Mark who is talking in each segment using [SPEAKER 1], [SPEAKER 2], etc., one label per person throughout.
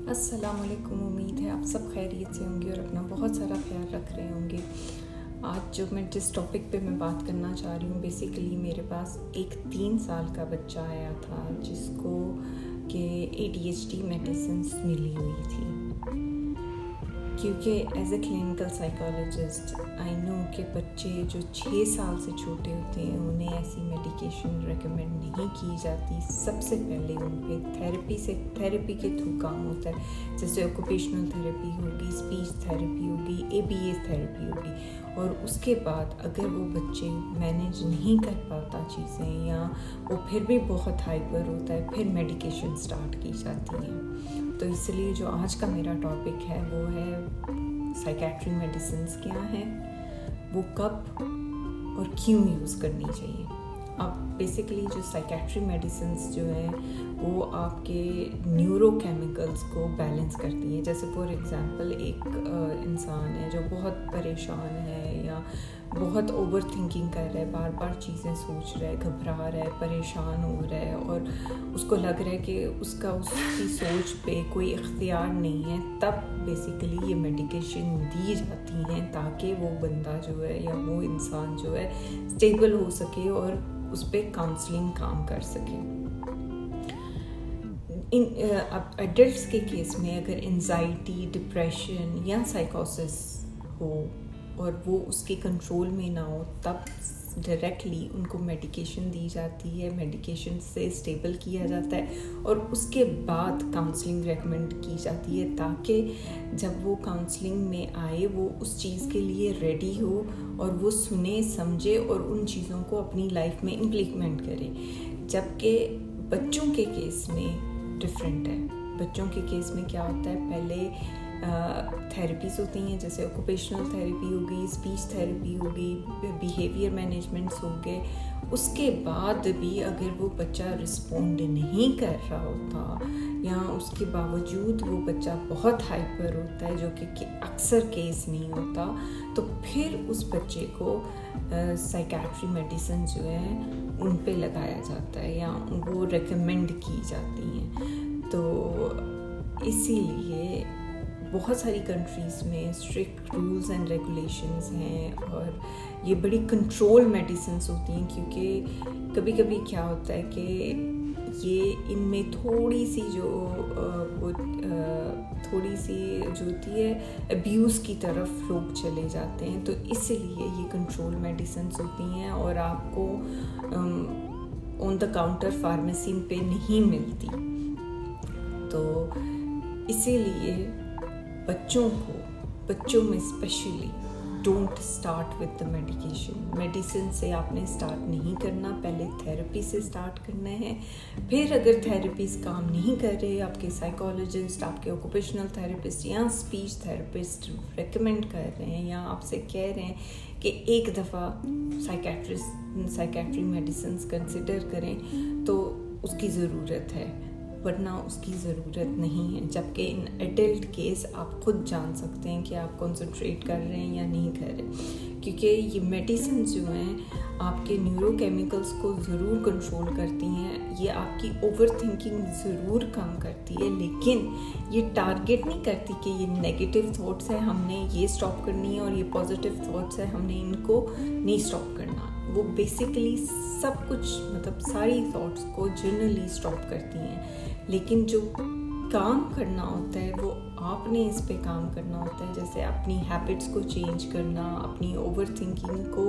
[SPEAKER 1] अस्सलाम वालेकुम। उम्मीद है आप सब खैरियत से होंगे और अपना बहुत सारा ख्याल रख रहे होंगे। आज जिस टॉपिक पे मैं बात करना चाह रही हूँ, बेसिकली मेरे पास एक 3 साल का बच्चा आया था जिसको के ADHD मेडिसिन्स मिली हुई थी। क्योंकि as a clinical psychologist I know कि बच्चे जो 6 साल से छोटे होते हैं उन्हें ऐसी मेडिकेशन रेकमेंड नहीं की जाती। सबसे पहले उन पे थेरेपी के थ्रू काम होता है, जैसे ऑक्यूपेशनल थेरेपी होगी, स्पीच थेरेपी होगी, ABA थेरेपी होगी। और उसके बाद अगर वो बच्चे मैनेज नहीं कर पाता चीज़ें या वो फिर भी बहुत हाइपर होता है, फिर मेडिकेशन स्टार्ट की जाती है। तो इसलिए जो आज का मेरा टॉपिक है वो है साइकेट्री मेडिसिन्स क्या है, वो कब और क्यों यूज़ करनी चाहिए। अब बेसिकली जो साइकेट्री मेडिसिन्स जो है वो आपके न्यूरोकेमिकल्स को बैलेंस करती है। जैसे फॉर एग्जांपल एक इंसान है जो बहुत परेशान है या बहुत ओवर थिंकिंग कर रहा है, बार बार चीज़ें सोच रहा है, घबरा रहा है, परेशान हो रहा है और उसको लग रहा है कि उसकी सोच पे कोई इख्तियार नहीं है, तब बेसिकली ये मेडिकेशन दी जाती हैं ताकि वो बंदा जो है या वो इंसान जो है स्टेबल हो सके और उस पर काउंसलिंग काम कर सके। अब एडल्ट्स के केस में अगर एंजाइटी, डिप्रेशन या साइकोसिस हो और वो उसके कंट्रोल में ना हो, तब डायरेक्टली उनको मेडिकेशन दी जाती है, मेडिकेशन से स्टेबल किया जाता है और उसके बाद काउंसलिंग रेकमेंड की जाती है ताकि जब वो काउंसलिंग में आए वो उस चीज़ के लिए रेडी हो और वो सुने, समझे और उन चीज़ों को अपनी लाइफ में इम्प्लीमेंट करे। जबकि बच्चों के केस में डिफरेंट है। बच्चों के केस में क्या होता है, पहले थेरेपीज़ होती हैं, जैसे ऑक्यूपेशनल थेरेपी होगी, स्पीच थेरेपी होगी, बिहेवियर मैनेजमेंट्स हो गए। उसके बाद भी अगर वो बच्चा रिस्पॉन्ड नहीं कर रहा होता या उसके बावजूद वो बच्चा बहुत हाइपर होता है, जो कि अक्सर केस नहीं होता, तो फिर उस बच्चे को साइकेट्री मेडिसिन जो है उन पे लगाया जाता है या वो रेकमेंड की जाती हैं। तो इसीलिए बहुत सारी कंट्रीज़ में स्ट्रिक्ट रूल्स एंड रेगुलेशंस हैं और ये बड़ी कंट्रोल मेडिसिन्स होती हैं, क्योंकि कभी कभी क्या होता है कि ये इनमें थोड़ी सी जो होती है अब्यूज़ की तरफ लोग चले जाते हैं। तो इसलिए ये कंट्रोल मेडिसिन्स होती हैं और आपको ऑन द काउंटर फार्मेसी पे नहीं मिलती। तो इसीलिए बच्चों में specially don't start with the medicine से आपने स्टार्ट नहीं करना, पहले थेरेपी से स्टार्ट करना है। फिर अगर थेरेपीज काम नहीं कर रहे, आपके साइकोलॉजिस्ट, आपके ऑक्यूपेशनल थेरेपिस्ट या स्पीच थेरेपिस्ट रेकमेंड कर रहे हैं या आपसे कह रहे हैं कि एक दफ़ा साइकेट्री मेडिसिन कंसिडर करें, तो उसकी ज़रूरत है, वरना उसकी ज़रूरत नहीं है। जबकि इन एडल्ट केस आप खुद जान सकते हैं कि आप कंसंट्रेट कर रहे हैं या नहीं कर रहे, क्योंकि ये मेडिसिन जो हैं आपके न्यूरोकेमिकल्स को ज़रूर कंट्रोल करती हैं, ये आपकी ओवर थिंकिंग ज़रूर कम करती है, लेकिन ये टारगेट नहीं करती कि ये नेगेटिव थॉट्स हैं हमने ये स्टॉप करनी है और ये पॉजिटिव थॉट्स हैं हमने इनको नहीं स्टॉप करना। वो बेसिकली सब कुछ, मतलब सारी थॉट्स को जनरली स्टॉप करती हैं, लेकिन जो काम करना होता है वो आपने इस पे काम करना होता है। जैसे अपनी हैबिट्स को चेंज करना, अपनी ओवर थिंकिंग को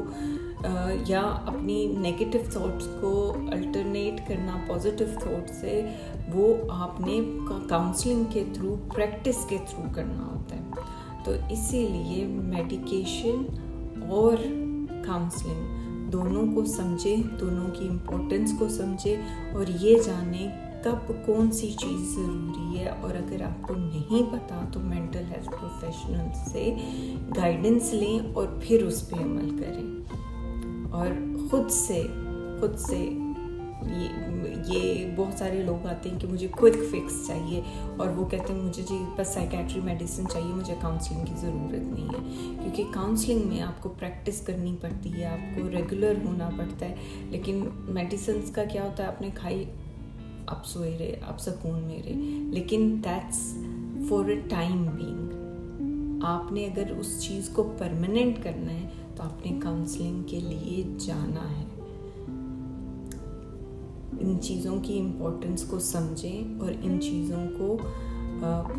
[SPEAKER 1] या अपनी नेगेटिव थॉट्स को अल्टरनेट करना पॉजिटिव थॉट से, वो आपने काउंसलिंग के थ्रू, प्रैक्टिस के थ्रू करना होता है। तो इसीलिए मेडिकेशन और काउंसलिंग दोनों को समझे, दोनों की इम्पोर्टेंस को समझे और ये जाने कब कौन सी चीज़ ज़रूरी है। और अगर आपको नहीं पता तो मेंटल हेल्थ प्रोफेशनल से गाइडेंस लें और फिर उस पर अमल करें। और खुद से ये बहुत सारे लोग आते हैं कि मुझे क्विक फिक्स चाहिए और वो कहते हैं मुझे जी बस साइकेट्री मेडिसिन चाहिए, मुझे काउंसलिंग की ज़रूरत नहीं है। क्योंकि काउंसलिंग में आपको प्रैक्टिस करनी पड़ती है, आपको रेगुलर होना पड़ता है। लेकिन मेडिसिन का क्या होता है, आपने खाई, आप सोए रहे, आप सुकून में रहे, लेकिन that's for a time being. आपने अगर उस चीज़ को परमानेंट करना है तो आपने काउंसलिंग के लिए जाना है। इन चीज़ों की इम्पोर्टेंस को समझें और इन चीज़ों को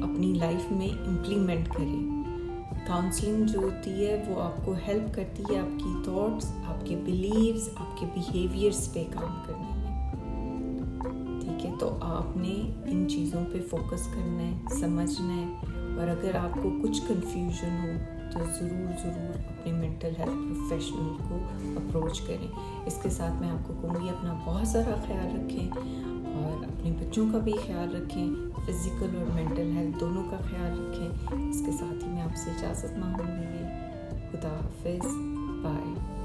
[SPEAKER 1] अपनी लाइफ में इम्प्लीमेंट करें। काउंसलिंग जो होती है वो आपको हेल्प करती है आपकी थॉट्स, आपके बिलीव्स, आपके बिहेवियर्स पे काम करने में। ठीक है, तो आपने इन चीज़ों पे फोकस करना है, समझना है, और अगर आपको कुछ कंफ्यूजन हो तो ज़रूर अपने मेंटल हेल्थ प्रोफेशनल को अप्रोच करें। इसके साथ मैं आपको कहूँगी अपना बहुत सारा ख्याल रखें और अपने बच्चों का भी ख्याल रखें, फिज़िकल और मेंटल हेल्थ दोनों का ख्याल रखें। इसके साथ ही मैं आपसे इजाज़त मांगूंगी। खुदा हाफिज़, बाय।